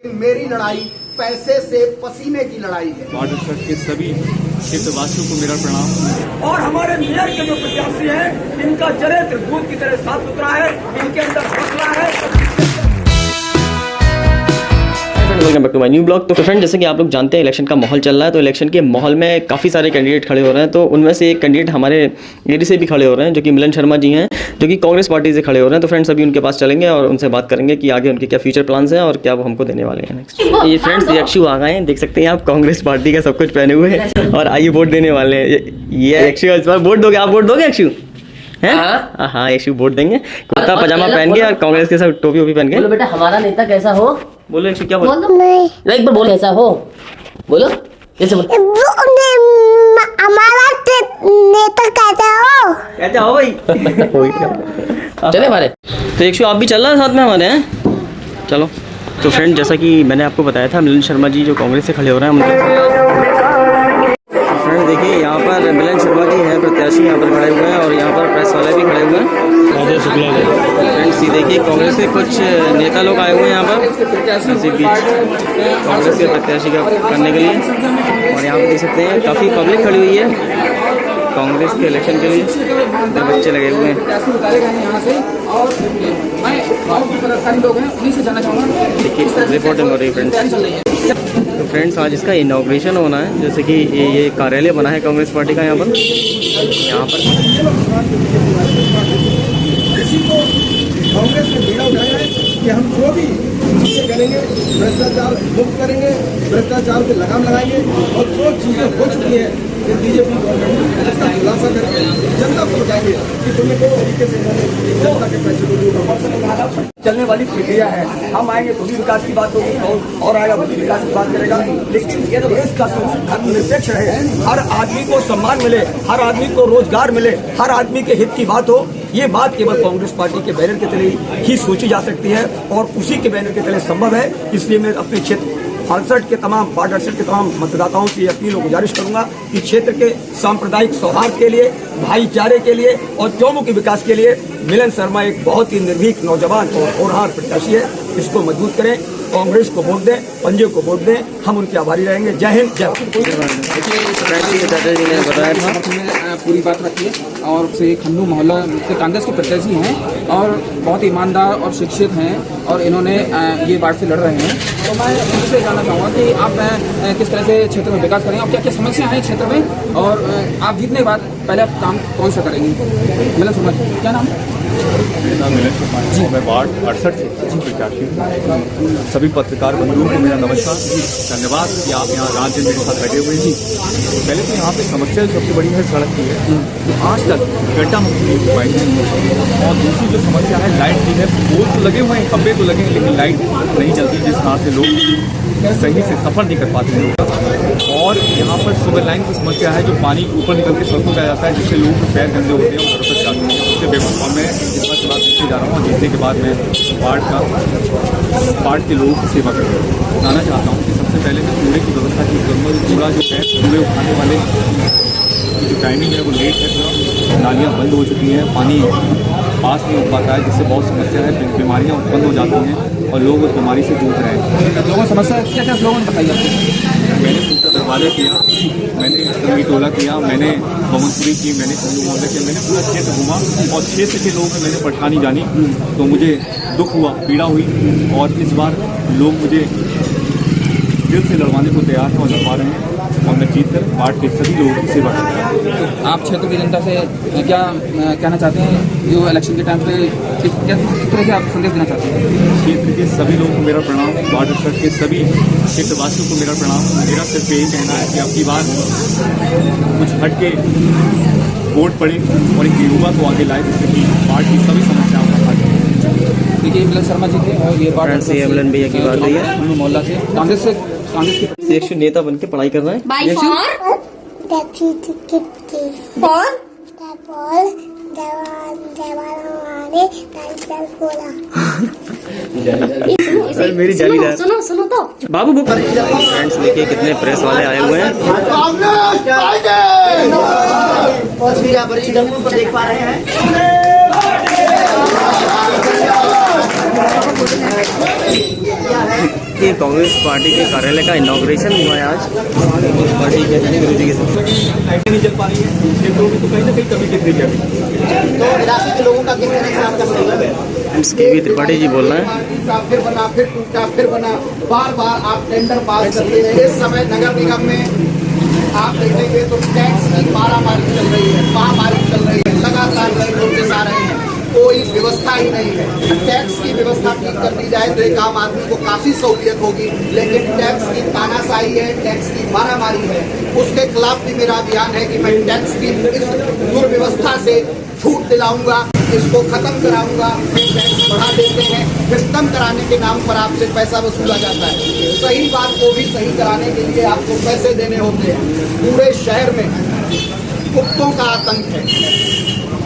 मेरी लड़ाई पैसे से पसीने की लड़ाई है। वार्ड अध्यक्ष के सभी क्षेत्रवासियों को मेरा प्रणाम। और हमारे मेयर के जो प्रत्याशी हैं, इनका चरित्र दूध की तरह साफ सुथरा है, इनके अंदर हौसला है। Welcome back to my new blog. तो फ्रेंड, जैसे कि आप लोग जानते हैं इलेक्शन का माहौल चल रहा है, तो इलेक्शन के माहौल में काफ़ी सारे कैंडिडेट खड़े हो रहे हैं। तो उनमें से एक कैंडिडेट हमारे एडी से भी खड़े हो रहे हैं, जो कि मिलन शर्मा जी हैं, जो कि कांग्रेस पार्टी से खड़े हो रहे हैं। तो फ्रेंड्स, अभी उनके पास चलेंगे और उनसे बात करेंगे कि आगे उनके क्या फ्यूचर प्लान्स हैं और क्या वो हमको देने वाले हैं नेक्स्ट। ये फ्रेंड्स, ये अक्षु आ गए हैं, देख सकते हैं आप, कांग्रेस पार्टी का सब कुछ पहने हुए हैं और आइए वोट देने वाले हैं। ये अक्षु इस बार वोट दोगे? आप वोट दोगे अक्षु? हैं? हाँ, यशु वोट देंगे, कुर्ता पजामा पहन के और कांग्रेस के सब टोपी वोपी पहन के। बोलो बेटा, हमारा नेता कैसा हो? बोलो यशु, क्या बोलो? नहीं, एक बार बोलो, कैसा हो? बोलो, कैसे बोलो? हमारा नेता कैसा हो? कहते हो भाई? चले हमारे। तो यशु आप भी चल रहा है साथ में हमारे? हैं, चलो। तो फ्रेंड, जैसा कि मैंने आपको बताया था, मिलन शर्मा जी जो कांग्रेस से खड़े हो रहे हैं फ्रेंड, देखिए यहाँ पर मिलन शर्मा जी हैं प्रत्याशी, यहाँ पर खड़े हुए हैं और यहाँ पर प्रेस वाले भी खड़े हुए हैं। फ्रेंड्स, ये देखिए कांग्रेस के कुछ नेता लोग आए हुए हैं यहाँ पर कांग्रेस के प्रत्याशी का करने के लिए। और यहाँ पर देख सकते हैं काफ़ी पब्लिक खड़ी हुई है कांग्रेस के इलेक्शन के लिए, जो बच्चे लगे हुए हैं। देखिए रिपोर्टिंग हो रही है फ्रेंड्स। तो फ्रेंड्स, आज इसका इनॉग्रेशन होना है, जैसे कि ये कार्यालय बना है कांग्रेस पार्टी का यहाँ पर कांग्रेस ने बीड़ा उठाया है कि हम जो भी चीजें करेंगे भ्रष्टाचार मुक्त करेंगे, भ्रष्टाचार पे लगाम लगाएंगे और जो चीजें हो चुकी है बीजेपी गवर्नमेंट उसका खुलासा करके जनता को बताएंगे कि तुम्हें किस तरीके से जनता के पैसे को चलने वाली प्रक्रिया है। हम आएंगे तो भी विकास की बात होगी और आएगा तो भी विकास की बात करेगा, लेकिन ये देश का स्वरूप धर्मनिरपेक्ष रहे, हर आदमी को सम्मान मिले, हर आदमी को रोजगार मिले, हर आदमी के हित की बात हो। ये बात केवल कांग्रेस पार्टी के बैनर के तले ही सोची जा सकती है और उसी के बैनर के तले संभव है। इसलिए मैं अपने क्षेत्र 68 के तमाम वार्ड 68 के तमाम मतदाताओं से अपील और गुजारिश करूंगा कि क्षेत्र के सांप्रदायिक सौहार्द के लिए, भाईचारे के लिए और चौमुखी विकास के लिए मिलन शर्मा एक बहुत ही निर्भीक नौजवान और होनहार प्रत्याशी है। इसको मजबूत करें, कांग्रेस को वोट दें, पंजे को वोट दें, हम उनके आभारी रहेंगे। जय हिंद, जय पूरी बात रखी है और से खन्नू मोहल्ला के कांग्रेस के प्रत्याशी हैं और बहुत ईमानदार और शिक्षित हैं और इन्होंने ये वार्ड से लड़ रहे हैं। तो मैं इनसे जानना चाहूँगा कि आप किस तरह से क्षेत्र में विकास करेंगे और क्या क्या समस्या है क्षेत्र में, और आप जीतने के बाद पहले आप काम कौन सा करेंगे? मिलन शर्मा, क्या नाम? मेरा नाम मिलन शर्मा जी, मैं वार्ड 68 से प्रत्याशी हूँ। सभी पत्रकार बंधुओं को मेरा नमस्कार, धन्यवाद कि आप यहाँ रात दिन मेरे साथ बैठे हुए हैं। पहले तो यहाँ पे समस्या सबसे बड़ी है सड़क की है, आज तक गड्ढा मुक्ति नहीं हो पाई है। और दूसरी जो समस्या है लाइट की है, पोल तो लगे हुए हैं, खंभे तो लगे हैं, लेकिन लाइट नहीं चलती, जिस तरह से लोग सही से सफ़र नहीं कर पाते हैं। और यहाँ पर सुगर लाइन की समस्या है, जो पानी ऊपर निकल के सड़कों पे आ जाता है, जिससे लोगों के पैर गंदे होते हैं और घर तक जाते हैं। उससे बेवकूफ़ मैं इस बार चुनाव जीतने जा रहा हूँ और जीतने के बाद मैं वार्ड के लोगों की सेवा करना चाहता हूँ कि सबसे पहले मैं कूड़े की व्यवस्था की करूँगा। पूरा जो है कूड़े उठाने वाले की जो टाइमिंग है वो लेट है, थोड़ा नालियाँ बंद हो चुकी हैं, पानी पास नहीं हो पाता है, जिससे बहुत समस्या है, बीमारियाँ उत्पन्न हो जाती हैं और लोग उस बीमारी से जूझ रहे हैं। लोगों समस्या क्या क्या लोगों ने बताइए? मैंने सूखा दरवाजा किया, मैंने रंगी टोला किया, मैंने बमनपुरी की, मैंने खन्नू मोहल्ले किया, मैंने पूरा क्षेत्र घूमा और क्षेत्र के लोगों में मैंने परेशानी जानी, तो मुझे दुख हुआ, पीड़ा हुई। और इस बार लोग मुझे दिल से लड़वाने को तैयार हैं और लड़वा रहे हैं और मैं जीत कर वार्ड के सभी लोगों की सेवा कर रहा हूँ। आप क्षेत्र की जनता से क्या कहना चाहते हैं जो इलेक्शन के टाइम पे किस तरह से आप संदेश देना चाहते हैं? क्षेत्र के सभी लोगों को मेरा प्रणाम, वार्ड अध्यक्ष के सभी क्षेत्रवासियों को मेरा प्रणाम। मेरा सिर्फ यही कहना है कि अब की बार कुछ हट के वोट पड़े और एक युवा को आगे लाए, जिससे कि वार्ड की सभी समस्याओं का हल। देखिए मिलन शर्मा जी थे और ये वार्ड मिलन भैया की बात रही है, खन्नू मोहल्ला से कांग्रेस के यशु नेता बन के पढ़ाई कर रहा है। यशु मेरी जालीदार सुनो तो बाबू बुक। फ्रेंड्स, देखिए कितने प्रेस वाले आए हुए हैं। देख पा रहे हैं कि कांग्रेस पार्टी के कार्यालय का इनॉग्रेशन हुआ है आज कांग्रेस पार्टी के विरोधी के साथ लाइटें नहीं जल पा रही है, क्षेत्रों में तो कहीं ना कहीं कमी दिख रही है अभी। तो निराश्रित के लोगों का किस तरह से आपका सहयोग है? के त्रिपाठी जी बोल रहे हैं। फिर बना, फिर टूटा, फिर बना, बार बार आप टेंडर पास करते हैं। इस समय नगर निगम में आप देखेंगे तो टैक्स की मारामारी चल रही है, महामारी चल रही है, लगातार नए नोटिस आ रहे हैं, कोई व्यवस्था ही नहीं है। टैक्स की व्यवस्था ठीक कर दी जाए तो एक आम आदमी को काफी सहूलियत होगी, लेकिन टैक्स की तानाशाही है, टैक्स की मारामारी है, उसके खिलाफ भी मेरा अभियान है कि मैं टैक्स की इस दुर्व्यवस्था से छूट दिलाऊंगा, इसको खत्म कराऊंगा। फिर टैक्स बढ़ा देते हैं, फिर कम कराने के नाम पर आपसे पैसा वसूला जाता है। सही बात को भी सही कराने के लिए आपको पैसे देने होते हैं। पूरे शहर में कुत्तों का आतंक है,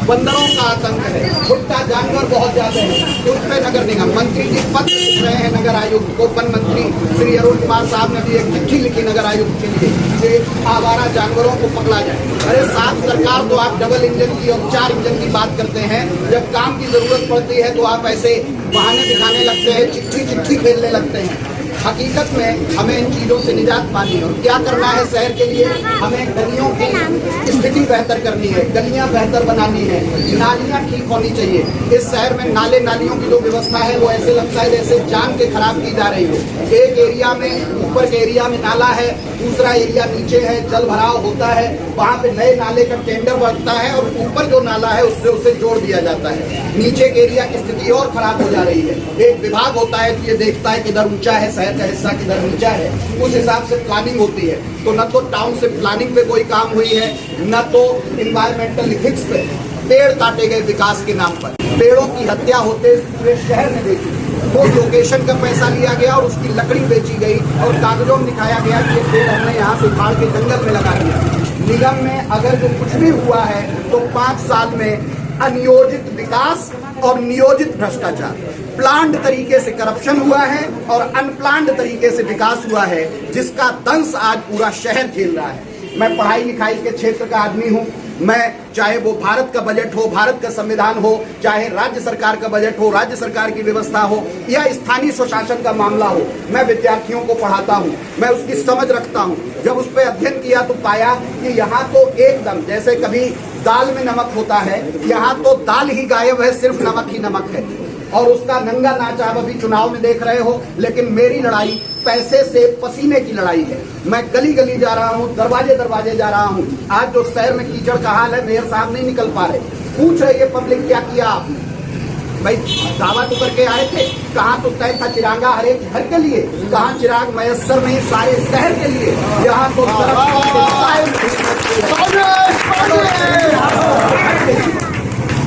बंदरों का आतंक है, भुट्टा जानवर बहुत ज्यादा है। उस पर नगर निगम मंत्री जी पत्र लिख रहे हैं नगर आयुक्त को। वन मंत्री श्री अरुण कुमार साहब ने भी एक चिट्ठी लिखी नगर आयुक्त के लिए कि आवारा जानवरों को पकड़ा जाए। अरे साहब, सरकार तो आप डबल इंजन की और 4 इंजन की बात करते हैं, जब काम की जरूरत पड़ती है तो आप ऐसे बहाने दिखाने लगते हैं, चिट्ठी खेलने लगते हैं। हकीकत में हमें इन चीजों से निजात पानी है। और क्या करना है शहर के लिए? हमें गलियों की स्थिति बेहतर करनी है, गलियां बेहतर बनानी है, नालियां ठीक होनी चाहिए। इस शहर में नाले नालियों की जो व्यवस्था है वो ऐसे लगता है जैसे जान के खराब की जा रही हो। एक एरिया में, ऊपर के एरिया में नाला है, दूसरा एरिया नीचे है, जल भराव होता है, वहाँ पे नए नाले का टेंडर बढ़ता है और ऊपर जो नाला है उससे उसे जोड़ दिया जाता है। नीचे के एरिया की स्थिति और खराब हो जा रही है। एक विभाग होता है कि ये देखता है किधर ऊंचा है, शहर का हिस्सा किधर नीचा है, उस हिसाब से प्लानिंग होती है। तो न तो टाउनशिप प्लानिंग पे कोई काम हुई है, न तो इन्वायरमेंटल इथिक्स पे। पेड़ काटे गए विकास के नाम पर, पेड़ों की हत्या होते पूरे शहर में देखी। वो लोकेशन का पैसा लिया गया और उसकी लकड़ी बेची गई और कागजों में दिखाया गया कि ये पेड़ हमने यहाँ से उखाड़ के जंगल में लगा दिया। निगम में अगर जो कुछ भी हुआ है तो 5 साल में अनियोजित विकास और नियोजित भ्रष्टाचार, प्लान्ड तरीके से करप्शन हुआ है और अनप्लान्ड तरीके से विकास हुआ है, जिसका दंश आज पूरा शहर झेल रहा है। मैं पढ़ाई लिखाई के क्षेत्र का आदमी हूँ। मैं चाहे वो भारत का बजट हो, भारत का संविधान हो, चाहे राज्य सरकार का बजट हो, राज्य सरकार की व्यवस्था हो, या स्थानीय स्वशासन का मामला हो, मैं विद्यार्थियों को पढ़ाता हूँ, मैं उसकी समझ रखता हूँ। जब उस पर अध्ययन किया तो पाया कि यहाँ तो एकदम जैसे कभी दाल में नमक होता है, यहाँ तो दाल ही गायब है, सिर्फ नमक ही नमक है। और उसका नंगा नाच आप अभी चुनाव में देख रहे हो। लेकिन मेरी लड़ाई पैसे से पसीने की लड़ाई है। मैं गली गली जा रहा हूँ, दरवाजे दरवाजे जा रहा हूँ। आज जो शहर में कीचड़ का हाल है, मेयर साहब नहीं निकल पा रहे। पूछ रही है पब्लिक क्या किया आपने? भाई दावा तो करके आए थे, कहाँ तो तय था चिरागा हर एक घर के लिए, कहाँ चिराग मयसर नहीं सारे शहर के लिए। यहाँ तो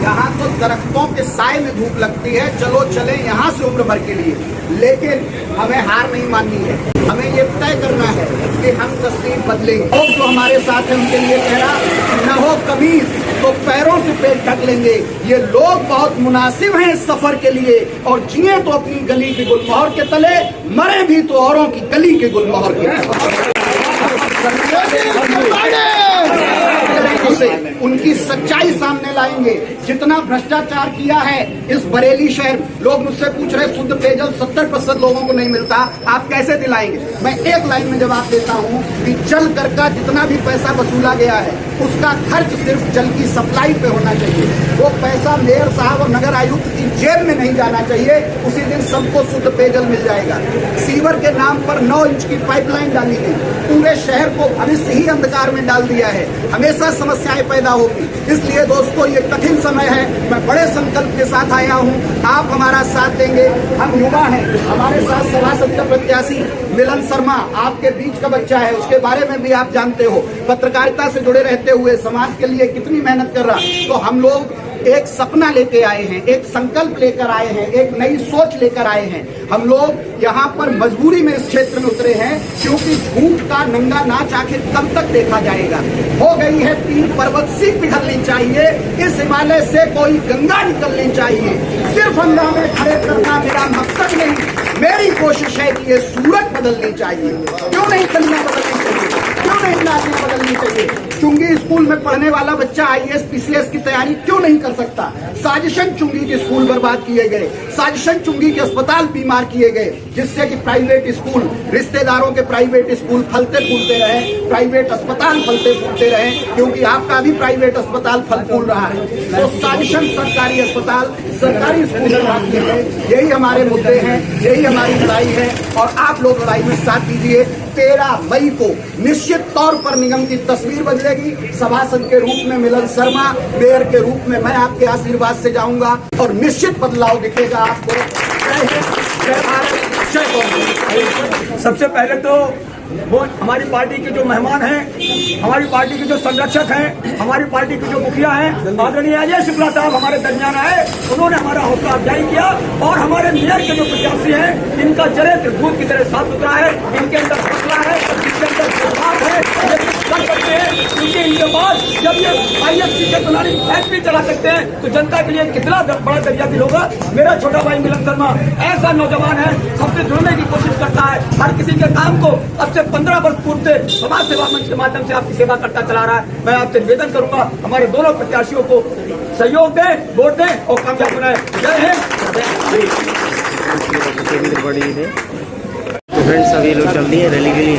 यहाँ तो दरख्तों के साए में धूप लगती है। चलो चले यहाँ से उम्र भर के लिए, लेकिन हमें हार नहीं माननी है। हमें ये तय करना है कि हम तस्वीर बदलेंगे। लोग जो हमारे साथ हैं उनके लिए कह रहा, न हो कमीज तो पैरों से पेट ढक लेंगे। ये लोग बहुत मुनासिब हैं इस सफर के लिए, और जिए तो अपनी गली के गुलमोहर के तले, मरे भी तो औरों की गली के गुलमोहर के तले। उनकी सच्चाई सामने लाएंगे। जितना भ्रष्टाचार किया है इस बरेली शहर, लोग मुझसे पूछ रहे शुद्ध पेयजल 70% लोगों को नहीं मिलता, आप कैसे दिलाएंगे? मैं एक लाइन में जवाब देता हूँ कि जल कर का जितना भी पैसा वसूला गया है उसका खर्च सिर्फ जल की सप्लाई पे होना चाहिए। वो पैसा मेयर साहब और नगर आयुक्त की जेब में नहीं जाना चाहिए। उसी दिन सबको शुद्ध पेयजल मिल जाएगा। सीवर के नाम पर 9 इंच की पाइपलाइन डाली गई, पूरे शहर को भविष्य ही अंधकार में डाल दिया है। हमेशा समस्याएं पैदा होगी। इसलिए दोस्तों, ये कठिन समय है। मैं बड़े संकल्प के साथ आया हूँ, आप हमारा साथ देंगे। हम युवा हैं, हमारे साथ सभासद का प्रत्याशी मिलन शर्मा आपके बीच का बच्चा है, उसके बारे में भी आप जानते हो। पत्रकारिता से जुड़े रहते हुए समाज के लिए कितनी मेहनत कर रहा। तो हम लोग एक सपना लेके आए हैं, एक संकल्प लेकर आए हैं, एक नई सोच लेकर आए हैं। हम लोग यहाँ पर मजबूरी में इस क्षेत्र में उतरे हैं, क्योंकि झूठ का नंगा नाच आखिर कब तक देखा जाएगा। हो गई है 3 पर्वत सी पिघलनी चाहिए, इस हिमालय से कोई गंगा निकलनी चाहिए। सिर्फ हंगामे खड़े करना मेरा मकसद नहीं, मेरी कोशिश है कि ये सूरत बदलनी चाहिए। क्यों नहीं गलियां बदलनी चाहिए? क्यों नहीं नालियां बदलनी चाहिए? चुंगी स्कूल में पढ़ने वाला बच्चा आईएएस पीसीएस की तैयारी क्यों नहीं कर सकता? साजिशन चुंगी के स्कूल बर्बाद किए गए, साजिशन चुंगी के अस्पताल बीमार किए गए, जिससे कि प्राइवेट स्कूल, रिश्तेदारों के प्राइवेट स्कूल फलते फूलते रहे, प्राइवेट अस्पताल फलते फूलते रहे, क्योंकि आपका भी प्राइवेट अस्पताल फल फूल रहा है। तो साजिशन सरकारी अस्पताल, सरकारी स्कूल बर्बाद किए गए, यही हमारे मुद्दे हैं, यही हमारी लड़ाई है और आप लोग लड़ाई में साथ दीजिए। 13 मई को निश्चित तौर पर निगम की तस्वीर बदलेगी। सभासद के रूप में मिलन शर्मा, मेयर के रूप में मैं आपके आशीर्वाद से जाऊंगा और निश्चित बदलाव दिखेगा आपको। जय हिंद, जय भारत, जय कांग्रेस। सबसे पहले तो वो हमारी पार्टी के जो मेहमान हैं, हमारी पार्टी के जो संरक्षक हैं, हमारी पार्टी के जो मुखिया हैं, आदरणीय अजय शुक्ला साहब हमारे दरमियान आए, उन्होंने हमारा हौसला अफजाई किया और हमारे मेयर के जो प्रत्याशी हैं, इनका चरित्र दूध की तरह साफ सुथरा है, इनके अंदर हौसला है, इनके अंदर जज्बात है, ये कर सकते हैं, क्योंकि इनके पास जब ये IFC के प्रणाली फैक्ट्री चला सकते हैं तो जनता के लिए कितना बड़ा दरिया दिल होगा। मेरा छोटा भाई मिलन शर्मा ऐसा नौजवान है, सबसे जुड़ने की कोशिश करता है, हर किसी के काम को अब से 15 वर्ष पूर्व से समाज सेवा मंच के माध्यम से आपकी सेवा करता चला रहा है। मैं आपसे निवेदन करूंगा हमारे दोनों प्रत्याशियों को सहयोग दें, वोट दें और कामयाब बनाएं। जय हिंद। तो फ्रेंड्स अभी लोग चल दिए रैली के लिए।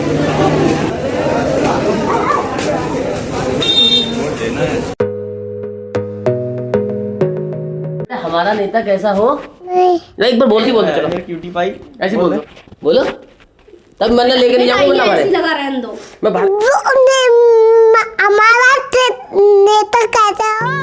हमारा नेता कैसा हो? नहीं एक बार बोलती चलो क्यूटी पाई ऐसे बोलो तब मैंने लेकर नहीं जाऊंगा ना लगा रहने दो। मैं हमारा नेता कैसा हो?